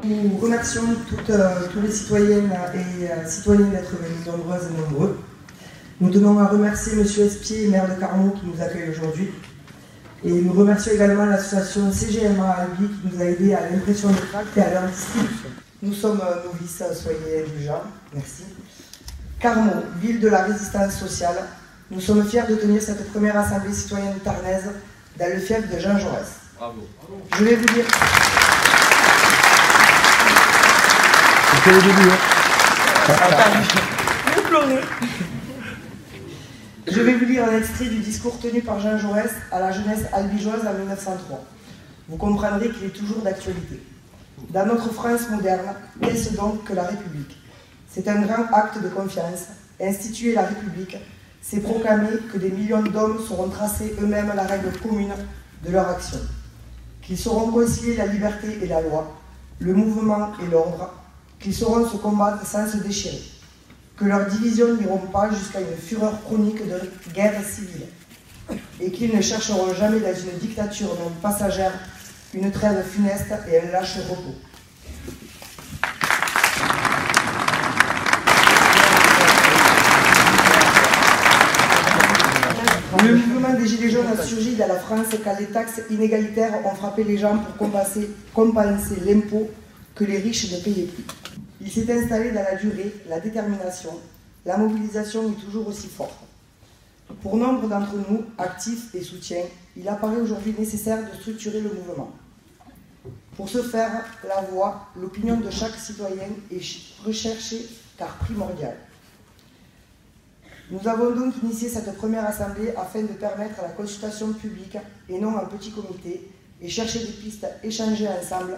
Nous remercions tous les citoyennes et citoyens d'être venus nombreuses et nombreux. Nous tenons à remercier M. Espier, maire de Carmaux, qui nous accueille aujourd'hui. Et nous remercions également l'association CGMA Albi qui nous a aidés à l'impression des tracts et à leur distribution. Nous sommes novices, soyez indulgents. Merci. Carmaux, ville de la résistance sociale, nous sommes fiers de tenir cette première assemblée citoyenne tarnaise dans le fief de Jean Jaurès. Bravo. Je vais vous dire... C'est le début, hein. Je vais vous lire un extrait du discours tenu par Jean Jaurès à la jeunesse albigeoise en 1903. Vous comprendrez qu'il est toujours d'actualité. Dans notre France moderne, qu'est-ce donc que la République? C'est un grand acte de confiance. Instituer la République, c'est proclamer que des millions d'hommes sauront tracer eux-mêmes la règle commune de leur action, qu'ils sauront concilier la liberté et la loi, le mouvement et l'ordre, qu'ils sauront se combattre sans se déchirer, que leurs divisions n'iront pas jusqu'à une fureur chronique de guerre civile, et qu'ils ne chercheront jamais dans une dictature non passagère une trêve funeste et un lâche repos. Le mouvement des Gilets jaunes a surgi dans la France quand les taxes inégalitaires ont frappé les gens pour compenser l'impôt que les riches ne payaient plus. Il s'est installé dans la durée, la détermination, la mobilisation est toujours aussi forte. Pour nombre d'entre nous, actifs et soutiens, il apparaît aujourd'hui nécessaire de structurer le mouvement. Pour ce faire, la voix, l'opinion de chaque citoyen est recherchée car primordiale. Nous avons donc initié cette première assemblée afin de permettre la consultation publique et non un petit comité et chercher des pistes, échanger ensemble,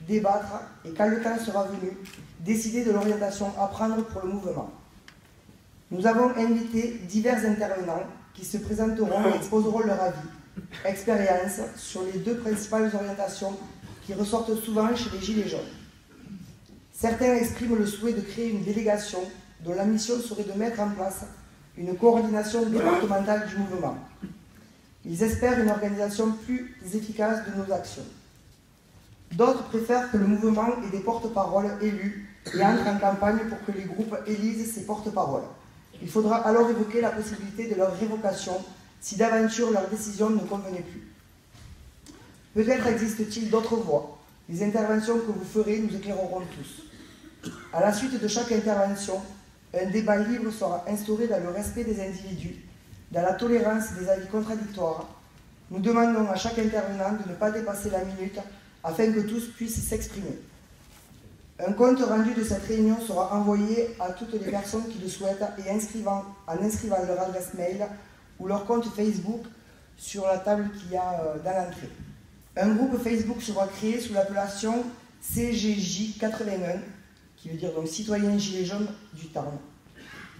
débattre et quand le temps sera venu, décider de l'orientation à prendre pour le mouvement. Nous avons invité divers intervenants qui se présenteront et exposeront leur avis, expérience sur les deux principales orientations qui ressortent souvent chez les Gilets jaunes. Certains expriment le souhait de créer une délégation dont la mission serait de mettre en place une coordination départementale du mouvement. Ils espèrent une organisation plus efficace de nos actions. D'autres préfèrent que le mouvement ait des porte-paroles élus et entrent en campagne pour que les groupes élisent ces porte-paroles. Il faudra alors évoquer la possibilité de leur révocation si d'aventure leur décision ne convenait plus. Peut-être existe-t-il d'autres voies. Les interventions que vous ferez nous éclaireront tous. À la suite de chaque intervention, un débat libre sera instauré dans le respect des individus, dans la tolérance des avis contradictoires. Nous demandons à chaque intervenant de ne pas dépasser la minute afin que tous puissent s'exprimer. Un compte rendu de cette réunion sera envoyé à toutes les personnes qui le souhaitent et en inscrivant leur adresse mail ou leur compte Facebook sur la table qu'il y a dans l'entrée. Un groupe Facebook sera créé sous l'appellation CGJ81, qui veut dire donc Citoyens Gilets jaunes du Tarn.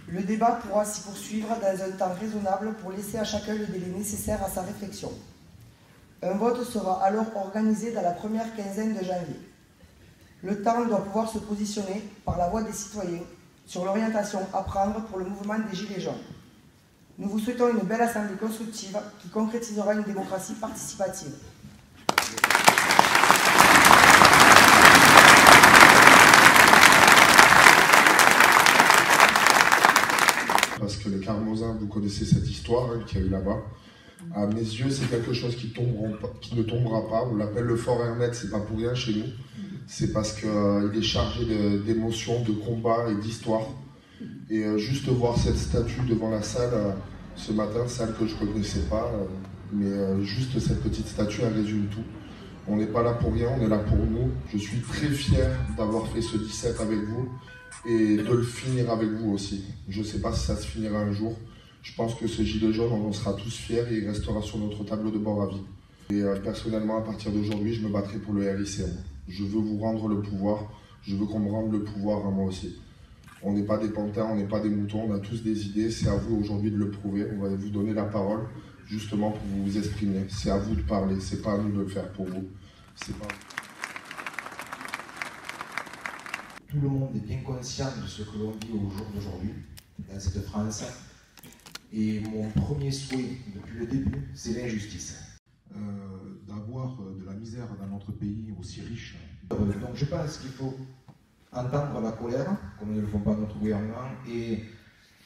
Le débat pourra s'y poursuivre dans un temps raisonnable pour laisser à chacun le délai nécessaire à sa réflexion. Un vote sera alors organisé dans la première quinzaine de janvier. Le Tarn doit pouvoir se positionner, par la voix des citoyens, sur l'orientation à prendre pour le mouvement des Gilets jaunes. Nous vous souhaitons une belle assemblée constructive qui concrétisera une démocratie participative. Parce que les Carmozins, vous connaissez cette histoire qu'il y a eu là-bas. À mes yeux, c'est quelque chose qui ne tombera pas. On l'appelle le Fort Hermet, c'est pas pour rien chez nous. C'est parce qu'il est chargé d'émotions, de combats et d'histoire. Et juste voir cette statue devant la salle ce matin, salle que je ne connaissais pas, mais juste cette petite statue, elle résume tout. On n'est pas là pour rien, on est là pour nous. Je suis très fier d'avoir fait ce 17 avec vous et de le finir avec vous aussi. Je ne sais pas si ça se finira un jour. Je pense que ce gilet jaune, on en sera tous fiers et il restera sur notre tableau de bord à vie. Et personnellement, à partir d'aujourd'hui, je me battrai pour le RICM. Je veux vous rendre le pouvoir, je veux qu'on me rende le pouvoir à moi aussi. On n'est pas des pantins, on n'est pas des moutons, on a tous des idées. C'est à vous aujourd'hui de le prouver. On va vous donner la parole justement pour vous exprimer. C'est à vous de parler, c'est pas à nous de le faire pour vous. C'est pas... Tout le monde est bien conscient de ce que l'on vit au jour d'aujourd'hui dans cette France. Et mon premier souhait depuis le début, c'est l'injustice. D'avoir de la misère dans notre pays aussi riche Donc je pense qu'il faut entendre la colère, comme ne le font pas notre gouvernement, et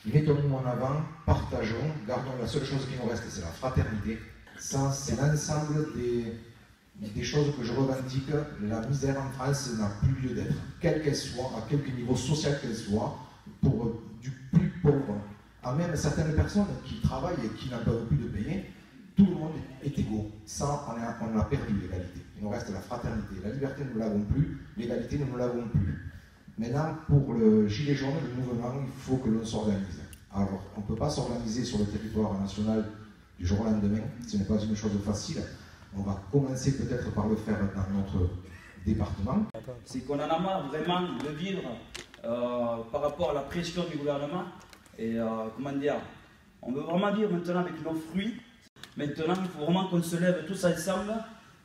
mettons-nous en avant, partageons, gardons la seule chose qui nous reste, c'est la fraternité. Ça, c'est l'ensemble des choses que je revendique. La misère en France n'a plus lieu d'être, quelle qu'elle soit, à quelque niveau social qu'elle soit, pour du plus pauvre à même certaines personnes qui travaillent et qui n'en peuvent plus de payer. Tout le monde est égaux. Ça, on a perdu l'égalité. Il nous reste la fraternité. La liberté, nous ne l'avons plus. L'égalité, nous ne l'avons plus. Maintenant, pour le gilet jaune, le mouvement, il faut que l'on s'organise. Alors, on ne peut pas s'organiser sur le territoire national du jour au lendemain. Ce n'est pas une chose facile. On va commencer peut-être par le faire dans notre département. C'est qu'on en a marre vraiment de vivre par rapport à la pression du gouvernement. Et comment dire, on veut vraiment vivre maintenant avec nos fruits. Maintenant, il faut vraiment qu'on se lève tous ensemble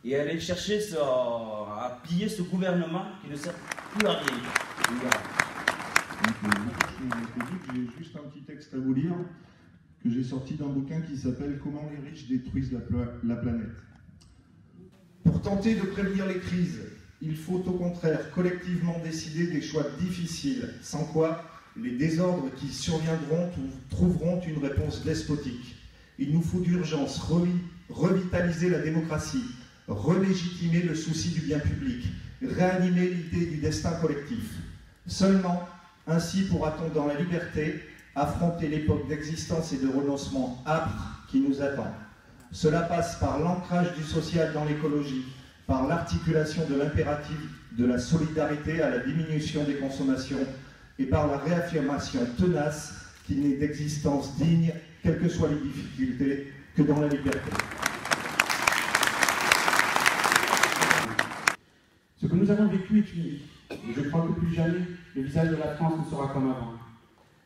et aller chercher à piller ce gouvernement qui ne sert plus à rien. J'ai juste un petit texte à vous lire que j'ai sorti d'un bouquin qui s'appelle « Comment les riches détruisent la planète ». Pour tenter de prévenir les crises, il faut au contraire collectivement décider des choix difficiles, sans quoi les désordres qui surviendront trouveront une réponse despotique. Il nous faut d'urgence revitaliser la démocratie, relégitimer le souci du bien public, réanimer l'idée du destin collectif. Seulement, ainsi pourra-t-on dans la liberté affronter l'époque d'existence et de renoncement âpre qui nous attend. Cela passe par l'ancrage du social dans l'écologie, par l'articulation de l'impératif de la solidarité à la diminution des consommations et par la réaffirmation tenace qu'il n'est d'existence digne, quelles que soient les difficultés, que dans la liberté. Ce que nous avons vécu est unique, et je crois que plus jamais, le visage de la France ne sera comme avant.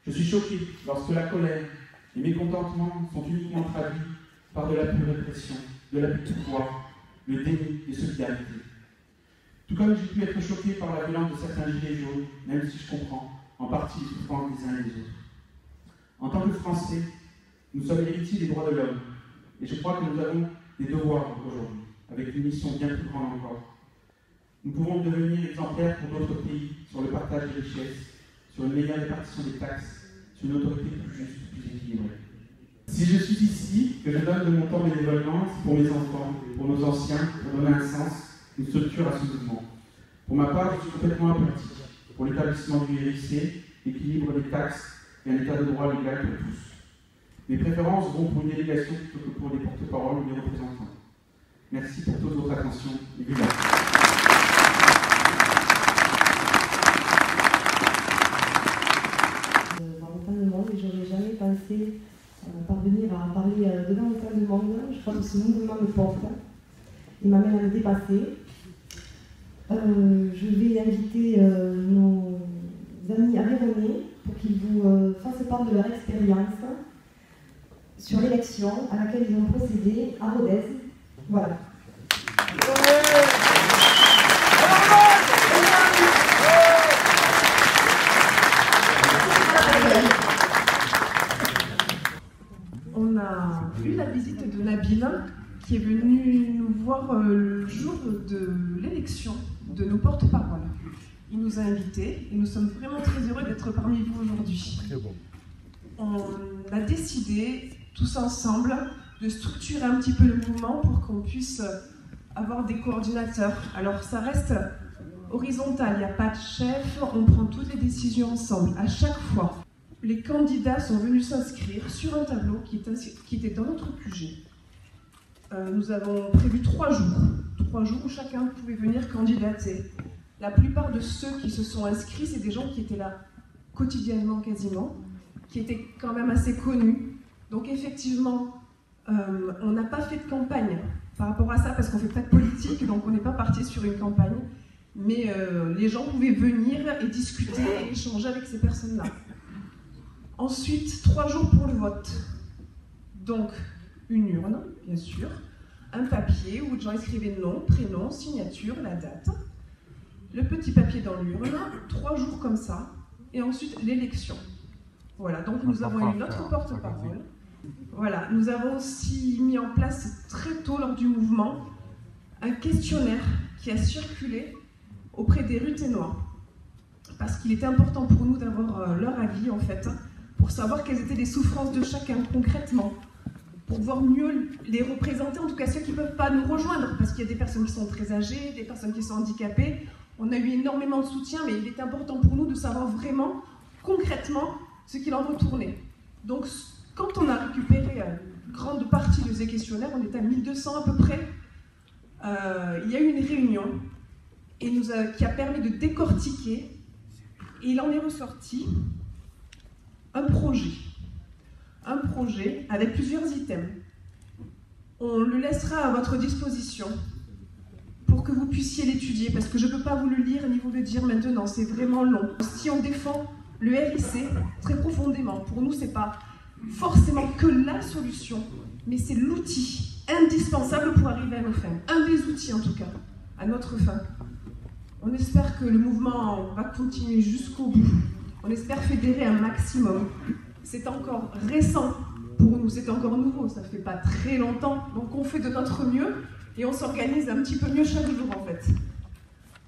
Je suis choqué lorsque la colère et le mécontentement sont uniquement traduits par de la pure répression, de l'abus de pouvoir, le déni de solidarité. Tout comme j'ai pu être choqué par la violence de certains gilets jaunes, même si je comprends en partie les souffrances des uns et des autres. En tant que Français, nous sommes héritiers des droits de l'homme, et je crois que nous avons des devoirs aujourd'hui, avec une mission bien plus grande encore. Nous pouvons devenir exemplaires pour d'autres pays sur le partage des richesses, sur une meilleure répartition des taxes, sur une autorité plus juste, plus équilibrée. Si je suis ici, que je donne de mon temps bénévolement, c'est pour mes enfants, pour nos anciens, pour donner un sens, une structure à ce mouvement. Pour ma part, je suis complètement apolitique pour l'établissement du RIC, l'équilibre des taxes et un état de droit légal pour tous. Mes préférences vont pour une délégation plutôt que pour des porte-paroles ou des représentants. Merci pour toute votre attention et vive la France. Autant de monde et j'aurais jamais pensé parvenir à parler devant autant de monde. Je crois que ce mouvement me porte. Il m'amène à me dépasser. Je vais inviter nos amis Aveyronais pour qu'ils vous fassent part de leur expérience sur l'élection à laquelle ils ont procédé à Rodez. Voilà. On a eu la visite de Nabil qui est venu nous voir le jour de l'élection de nos porte-paroles. Il nous a invités et nous sommes vraiment très heureux d'être parmi vous aujourd'hui. On a décidé tous ensemble de structurer un petit peu le mouvement pour qu'on puisse avoir des coordinateurs. Alors ça reste horizontal, il n'y a pas de chef, on prend toutes les décisions ensemble, à chaque fois. Les candidats sont venus s'inscrire sur un tableau qui était dans notre QG. Nous avons prévu 3 jours. 3 jours où chacun pouvait venir candidater. La plupart de ceux qui se sont inscrits, c'est des gens qui étaient là quotidiennement quasiment, qui étaient quand même assez connus. Donc effectivement, on n'a pas fait de campagne par rapport à ça, parce qu'on ne fait pas de politique, donc on n'est pas parti sur une campagne. Mais les gens pouvaient venir et discuter et échanger avec ces personnes-là. Ensuite, 3 jours pour le vote. Donc, une urne, bien sûr, un papier où les gens écrivaient nom, prénom, signature, la date, le petit papier dans l'urne, 3 jours comme ça, et ensuite l'élection. Voilà, donc nous avons eu notre porte-parole. Voilà, nous avons aussi mis en place très tôt lors du mouvement un questionnaire qui a circulé auprès des Ruténois, parce qu'il était important pour nous d'avoir leur avis, en fait, pour savoir quelles étaient les souffrances de chacun concrètement, pour pouvoir mieux les représenter, en tout cas ceux qui ne peuvent pas nous rejoindre, parce qu'il y a des personnes qui sont très âgées, des personnes qui sont handicapées. On a eu énormément de soutien, mais il est important pour nous de savoir vraiment, concrètement, ce qu'il en retournait. Donc, quand on a récupéré une grande partie de ces questionnaires, on était à 1200 à peu près, il y a eu une réunion et qui a permis de décortiquer, et il en est ressorti un projet avec plusieurs items. On le laissera à votre disposition pour que vous puissiez l'étudier, parce que je ne peux pas vous le lire ni vous le dire maintenant, c'est vraiment long. Si on défend le RIC très profondément, pour nous, ce n'est pas forcément que la solution, mais c'est l'outil indispensable pour arriver à nos fins. Un des outils, en tout cas, à notre fin. On espère que le mouvement va continuer jusqu'au bout. On espère fédérer un maximum. C'est encore récent pour nous, c'est encore nouveau, ça ne fait pas très longtemps. Donc on fait de notre mieux et on s'organise un petit peu mieux chaque jour, en fait.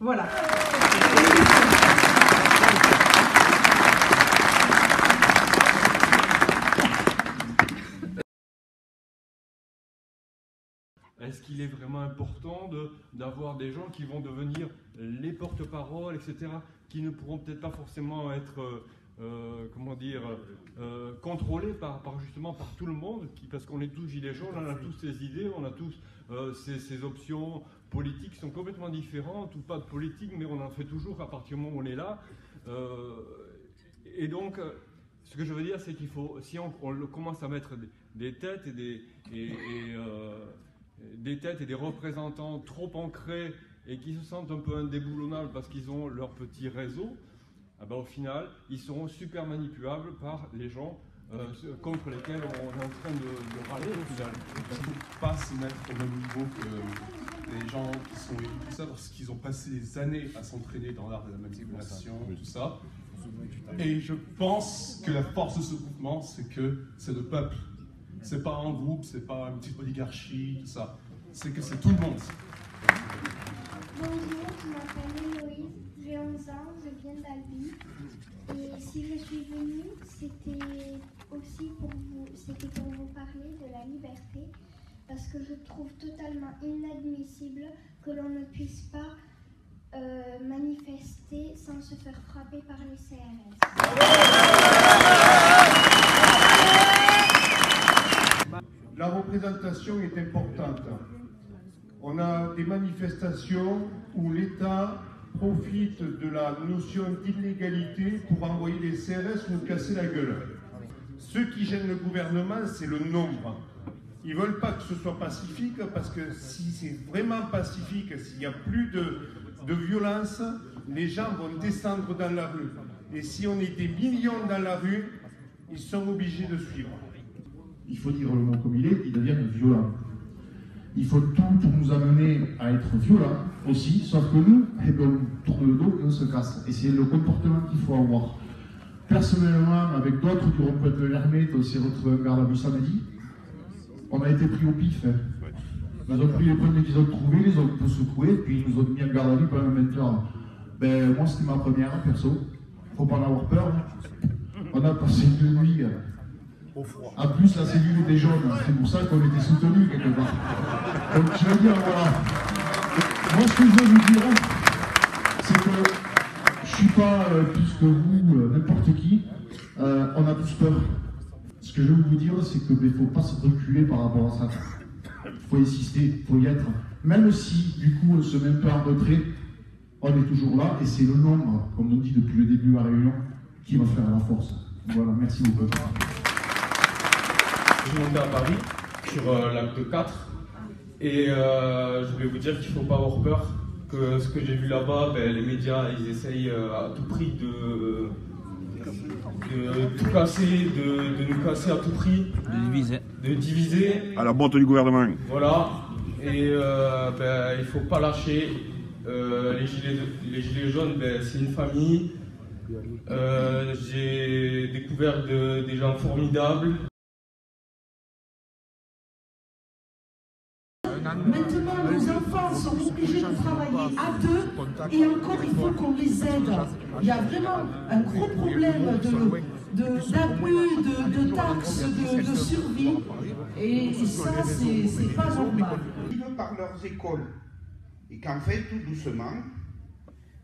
Voilà. Est-ce qu'il est vraiment important d'avoir des gens qui vont devenir les porte-paroles, etc., qui ne pourront peut-être pas forcément être, contrôlés justement par tout le monde, parce qu'on est tous gilets jaunes, on a tous ces idées, on a tous ces options politiques qui sont complètement différentes, ou pas de politique, mais on en fait toujours à partir du moment où on est là. Et donc, ce que je veux dire, c'est qu'il faut, si on commence à mettre des têtes et des représentants trop ancrés et qui se sentent un peu indéboulonnables parce qu'ils ont leur petit réseau, au final, ils seront super manipulables par les gens contre lesquels on est en train de râler au final. Il ne faut pas se mettre au même niveau que les gens qui sont élus, tout ça, parce qu'ils ont passé des années à s'entraîner dans l'art de la manipulation, tout ça. Et je pense que la force de ce mouvement, c'est que c'est le peuple. C'est pas un groupe, c'est pas une petite oligarchie, tout ça. C'est que c'est tout le monde. Bonjour, je m'appelle Héloïse, j'ai 11 ans, je viens d'Albi. Et si je suis venue, c'était aussi pour vous parler de la liberté, parce que je trouve totalement inadmissible que l'on ne puisse pas manifester sans se faire frapper par les CRS. La représentation est importante. On a des manifestations où l'État profite de la notion d'illégalité pour envoyer les CRS nous casser la gueule. Ce qui gêne le gouvernement, c'est le nombre. Ils ne veulent pas que ce soit pacifique, parce que si c'est vraiment pacifique, s'il n'y a plus de violence, les gens vont descendre dans la rue. Et si on est des millions dans la rue, ils sont obligés de suivre. Il faut dire le mot comme il est, ils deviennent violents. Il faut tout pour nous amener à être violents aussi, sauf que nous, on tourne le dos et on se casse. Et c'est le comportement qu'il faut avoir. Personnellement, avec d'autres qui auront peut-être l'hermée, on s'est retrouvé en garde à vue samedi. On a été pris au pif. Ils ont pris les premiers qu'ils ont trouvés, ils ont un peu secoué, puis ils nous ont mis en garde à vue pendant 20 heures. Moi, c'était ma première, perso. Faut pas en avoir peur. On a passé une nuit. En plus, la cellule était jaune, c'est pour ça qu'on était soutenus quelque part. Donc je veux dire, voilà. Moi, ce que je veux vous dire, c'est que je ne suis pas plus que vous, n'importe qui. On a tous peur. Ce que je veux vous dire, c'est qu'il ne faut pas se reculer par rapport à ça. Il faut insister, il faut y être. Même si, du coup, on se met un peu en retrait, on est toujours là, et c'est le nombre, comme on dit depuis le début de la réunion, qui va faire la force. Voilà, merci beaucoup. Je suis monté à Paris, sur l'acte 4, et je voulais vous dire qu'il ne faut pas avoir peur, que ce que j'ai vu là-bas, les médias, ils essayent à tout prix de tout casser, de nous casser à tout prix, de diviser. À la botte du gouvernement. Voilà, et il ne faut pas lâcher. Les gilets jaunes, c'est une famille. J'ai découvert des gens formidables. Maintenant, nos enfants sont obligés de travailler à deux Et encore, il faut qu'on les aide. Il y a vraiment un gros problème d'abus, de taxes, de survie. Et ça, c'est pas normal. Par leurs écoles. Et qu'en fait, tout doucement,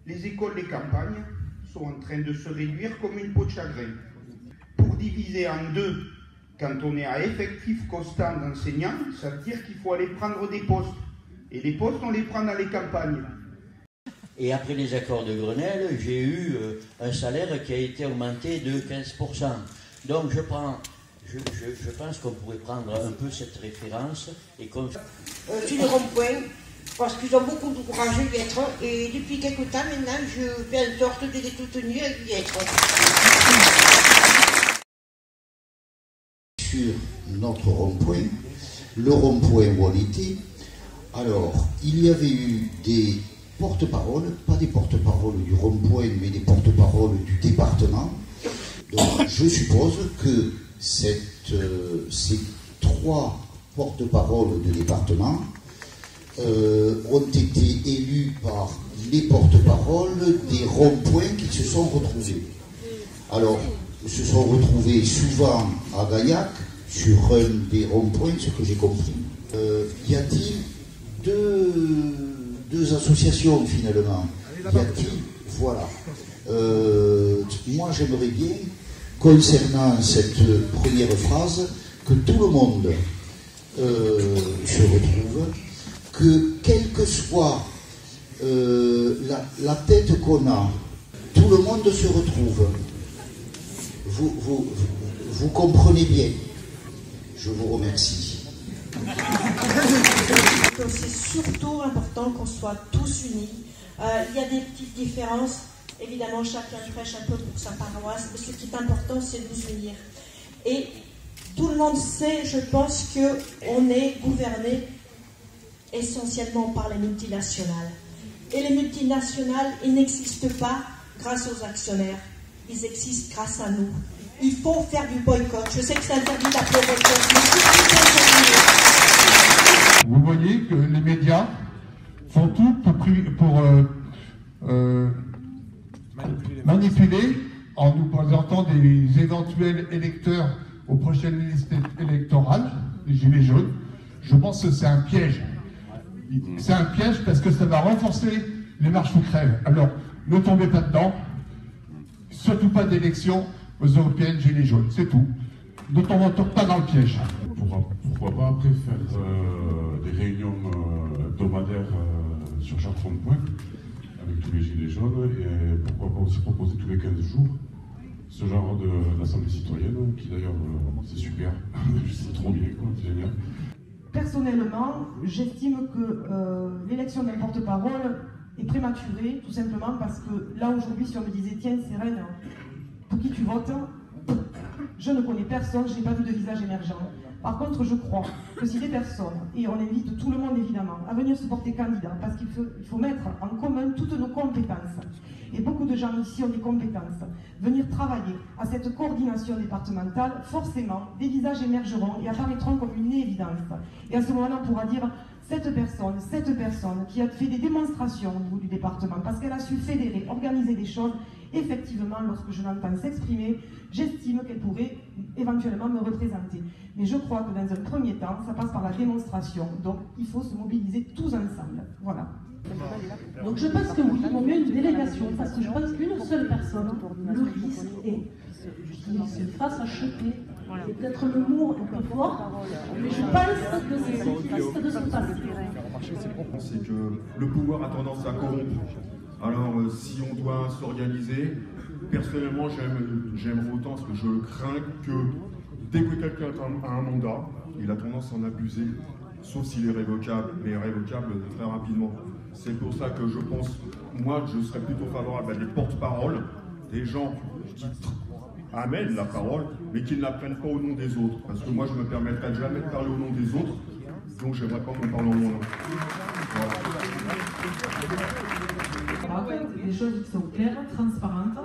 les écoles des campagnes sont en train de se réduire comme une peau de chagrin. Pour diviser en deux, quand on est à effectif constant d'enseignants, ça veut dire qu'il faut aller prendre des postes. Et les postes, on les prend dans les campagnes. Et après les accords de Grenelle, j'ai eu un salaire qui a été augmenté de 15%. Donc je pense qu'on pourrait prendre un peu cette référence et qu'on... Sur les ronds-points, parce qu'ils ont beaucoup de courage d'y être, et depuis quelque temps maintenant, je fais en sorte de les soutenir et d'y être. Sur notre rond-point, le rond-point Wallity, alors, il y avait eu des porte-paroles, pas des porte-paroles du rond-point, mais des porte-paroles du département. Donc, je suppose que ces 3 porte-paroles de département ont été élus par les porte-paroles des ronds-points qui se sont retrouvés. Alors, ils se sont retrouvés souvent à Gaillac, sur un des ronds-points, ce que j'ai compris. Y a-t-il deux associations finalement? Y a-t-il? Voilà. Moi, j'aimerais bien, concernant cette première phrase, que tout le monde se retrouve, que quelle que soit la tête qu'on a, tout le monde se retrouve. Vous comprenez bien. Je vous remercie. C'est surtout important qu'on soit tous unis. Il y a des petites différences. Évidemment, chacun prêche un peu pour sa paroisse, mais ce qui est important, c'est de nous unir. Et tout le monde sait, je pense, qu'on est gouverné essentiellement par les multinationales. Et les multinationales, ils n'existent pas grâce aux actionnaires. Ils existent grâce à nous. Il faut faire du boycott. Je sais que c'est interdit d'appeler boycott, mais vous voyez que les médias font tout pour manipuler en nous présentant des éventuels électeurs aux prochaines listes électorales, les Gilets jaunes. Je pense que c'est un piège. C'est un piège parce que ça va renforcer les marches ou crèves. Alors, ne tombez pas dedans. Surtout pas d'élection aux européennes Gilets jaunes, c'est tout. Ne tombons pas dans le piège. Pourquoi pas après faire des réunions hebdomadaires sur chaque rond-point avec tous les Gilets jaunes et pourquoi pas aussi proposer tous les 15 jours ce genre d'assemblée citoyenne qui d'ailleurs c'est super, c'est trop bien, c'est génial. Personnellement, j'estime que l'élection d'un porte-parole est prématurée, tout simplement parce que là aujourd'hui, si on me disait tiens Sérène, pour qui tu votes? Je ne connais personne, je n'ai pas vu de visage émergent. Par contre, je crois que si des personnes, et on invite tout le monde évidemment, à venir se porter candidat, parce qu'il faut mettre en commun toutes nos compétences, et beaucoup de gens ici ont des compétences, venir travailler à cette coordination départementale, forcément, des visages émergeront et apparaîtront comme une évidence. Et à ce moment-là, on pourra dire, cette personne qui a fait des démonstrations au niveau du département, parce qu'elle a su fédérer, organiser des choses, effectivement, lorsque je l'entends s'exprimer, j'estime qu'elle pourrait éventuellement me représenter. Mais je crois que dans un premier temps, ça passe par la démonstration. Donc, il faut se mobiliser tous ensemble. Voilà. Donc je pense que oui, il vaut mieux une délégation, parce que je pense qu'une seule personne, le risque est qu'il se fasse acheter. C'est peut-être le mot un peu fort, mais je pense que c'est ce qui risque de se passer. C'est que le pouvoir a tendance à corrompre. Alors si on doit s'organiser, personnellement j'aime autant parce que je crains que dès que quelqu'un a un mandat, il a tendance à en abuser, sauf s'il est révocable, mais révocable très rapidement. C'est pour ça que je pense, moi je serais plutôt favorable à des porte-paroles, des gens qui amènent la parole, mais qui ne la prennent pas au nom des autres. Parce que moi je ne me permettrai jamais de parler au nom des autres, donc j'aimerais pas qu'on parle en mon nom. Voilà. Des choses qui sont claires, transparentes,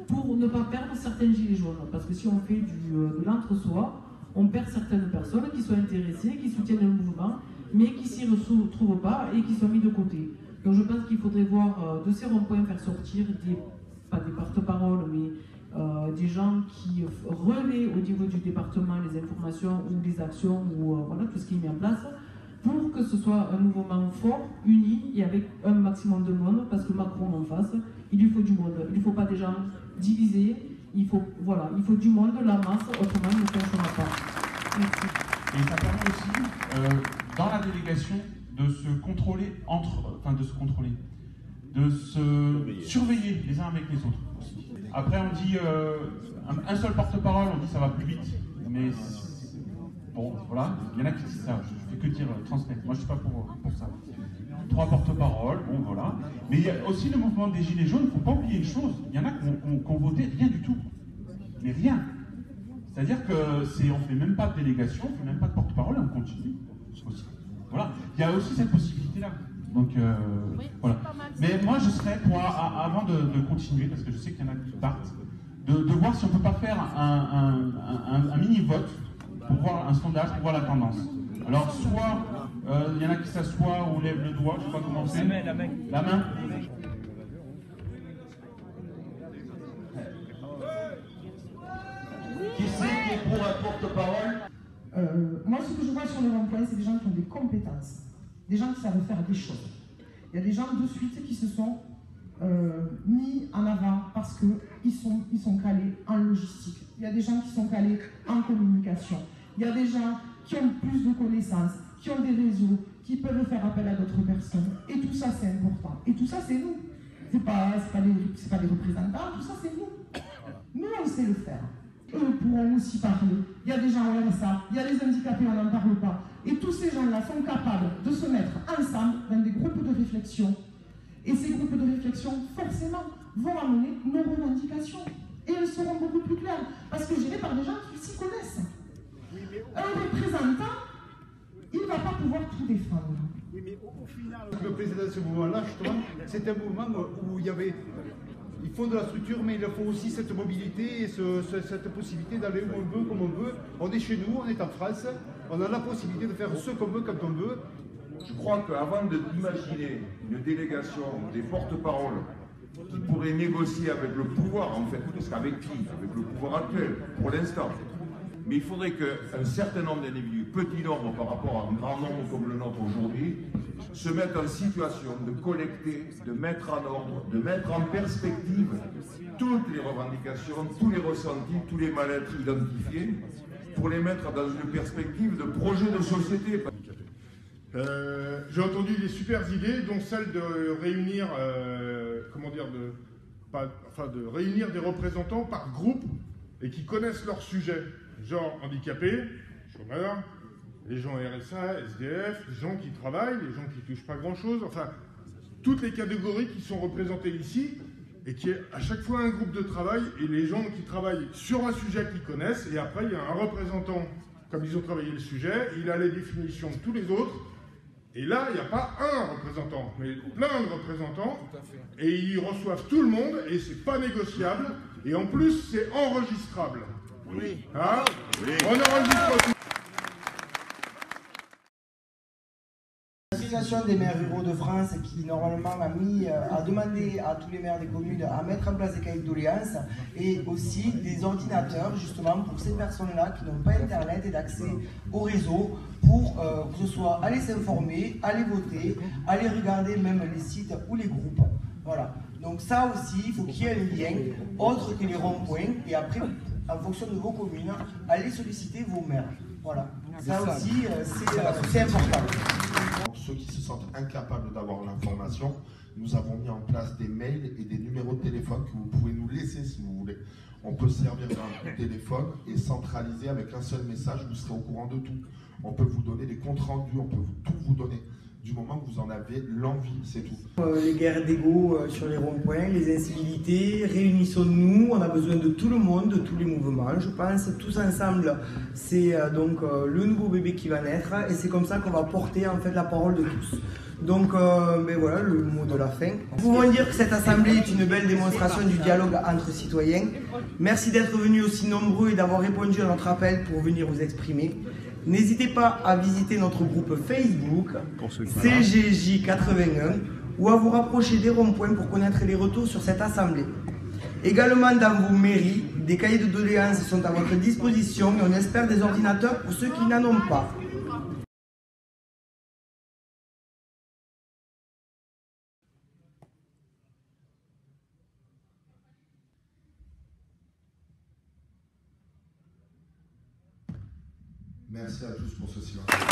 pour ne pas perdre certains gilets jaunes. Parce que si on fait de l'entre-soi, on perd certaines personnes qui sont intéressées, qui soutiennent le mouvement, mais qui s'y retrouvent pas et qui sont mis de côté. Donc je pense qu'il faudrait voir de ces ronds-points faire sortir pas des porte-paroles, mais des gens qui relaient au niveau du département les informations ou les actions ou voilà, tout ce qui est mis en place, pour que ce soit un mouvement fort, uni et avec un maximum de monde, parce que Macron en face, il lui faut du monde. Il ne faut pas des gens divisés, il faut du monde, la masse, autrement il ne fonctionnera pas. Merci. Et ça permet aussi, dans la délégation, de se contrôler de se surveiller les uns avec les autres. Après on dit un seul porte-parole, on dit ça va plus vite, mais bon voilà, il y en a qui disent ça, je fais que dire transmettre, moi je suis pas pour ça. 3 porte-paroles, bon voilà. Mais il y a aussi le mouvement des Gilets jaunes, il ne faut pas oublier une chose, il y en a qui ont voté rien du tout, mais rien. C'est-à-dire qu'on ne fait même pas de délégation, on ne fait même pas de porte-parole et on continue. Voilà, il y a aussi cette possibilité-là. Donc voilà. Mais moi je serais pour, avant de continuer, parce que je sais qu'il y en a qui partent, de voir si on ne peut pas faire un mini-vote pour voir un sondage, pour voir la tendance. Alors soit il y en a qui s'assoient ou lèvent le doigt, je ne sais pas comment c'est. La main. La main. Qui c'est qui est pour un porte-parole? Moi, ce que je vois sur les ronds-points, c'est des gens qui ont des compétences, des gens qui savent faire des choses. Il y a des gens de suite qui se sont mis en avant parce qu'ils sont calés en logistique. Il y a des gens qui sont calés en communication. Il y a des gens qui ont plus de connaissances, qui ont des réseaux, qui peuvent faire appel à d'autres personnes. Et tout ça, c'est important. Et tout ça, c'est nous. C'est pas des représentants, tout ça, c'est nous. Nous, on sait le faire. Eux pourront aussi parler. Il y a des gens au RSA, il y a les handicapés, on n'en parle pas. Et tous ces gens-là sont capables de se mettre ensemble dans des groupes de réflexion. Et ces groupes de réflexion, forcément, vont amener nos revendications. Et elles seront beaucoup plus claires, parce que gérées par des gens qui s'y connaissent. Un représentant, il ne va pas pouvoir tout défendre. Oui, mais au final, le président de ce mouvement-là, justement, c'est un mouvement où il faut de la structure, mais il faut aussi cette mobilité et cette possibilité d'aller où on veut, comme on veut. On est chez nous, on est en France, on a la possibilité de faire ce qu'on veut quand on veut. Je crois qu'avant d'imaginer une délégation des porte-paroles qui pourrait négocier avec le pouvoir, en fait, parce qu'avec qui? Avec le pouvoir actuel, pour l'instant. Mais il faudrait qu'un certain nombre d'individus, petit nombre par rapport à un grand nombre comme le nôtre aujourd'hui, se mettent en situation de collecter, de mettre en ordre, de mettre en perspective toutes les revendications, tous les ressentis, tous les mal-être identifiés, pour les mettre dans une perspective de projet de société. J'ai entendu des super idées, dont celle de réunir, de réunir des représentants par groupe et qui connaissent leur sujet, genre handicapés, chômeurs, les gens RSA, SDF, les gens qui travaillent, les gens qui touchent pas grand-chose, enfin, toutes les catégories qui sont représentées ici, et qui est à chaque fois un groupe de travail, et les gens qui travaillent sur un sujet qu'ils connaissent, et après il y a un représentant, comme ils ont travaillé le sujet, il a les définitions de tous les autres, et là il n'y a pas un représentant, mais plein de représentants, et ils reçoivent tout le monde, et c'est pas négociable, et en plus c'est enregistrable. Oui. Hein? Oui. On enregistre tout. L'Association des maires ruraux de France qui normalement a demandé à tous les maires des communes à mettre en place des cahiers de doléances et aussi des ordinateurs justement pour ces personnes-là qui n'ont pas internet et d'accès au réseau pour que ce soit aller s'informer, aller voter, aller regarder même les sites ou les groupes. Voilà. Donc ça aussi, il faut qu'il y ait un lien autre que les ronds-points et après, en fonction de vos communes, allez solliciter vos maires. Voilà. Ça aussi, c'est important. Pour ceux qui se sentent incapables d'avoir l'information, nous avons mis en place des mails et des numéros de téléphone que vous pouvez nous laisser si vous voulez. On peut se servir d'un téléphone et centraliser avec un seul message, vous serez au courant de tout. On peut vous donner des comptes rendus, on peut tout vous donner. Du moment que vous en avez l'envie, c'est tout. Les guerres d'ego sur les ronds-points, les incivilités, réunissons-nous, on a besoin de tout le monde, de tous les mouvements, je pense, tous ensemble, c'est donc le nouveau bébé qui va naître, et c'est comme ça qu'on va porter en fait la parole de tous. Donc voilà le mot de la fin. Nous pouvons dire que cette assemblée est une belle démonstration du dialogue entre citoyens. Merci d'être venus aussi nombreux et d'avoir répondu à notre appel pour venir vous exprimer. N'hésitez pas à visiter notre groupe Facebook CGJ81 ou à vous rapprocher des ronds-points pour connaître les retours sur cette assemblée. Également dans vos mairies, des cahiers de doléances sont à votre disposition et on espère des ordinateurs pour ceux qui n'en ont pas. Merci à tous pour ce silence.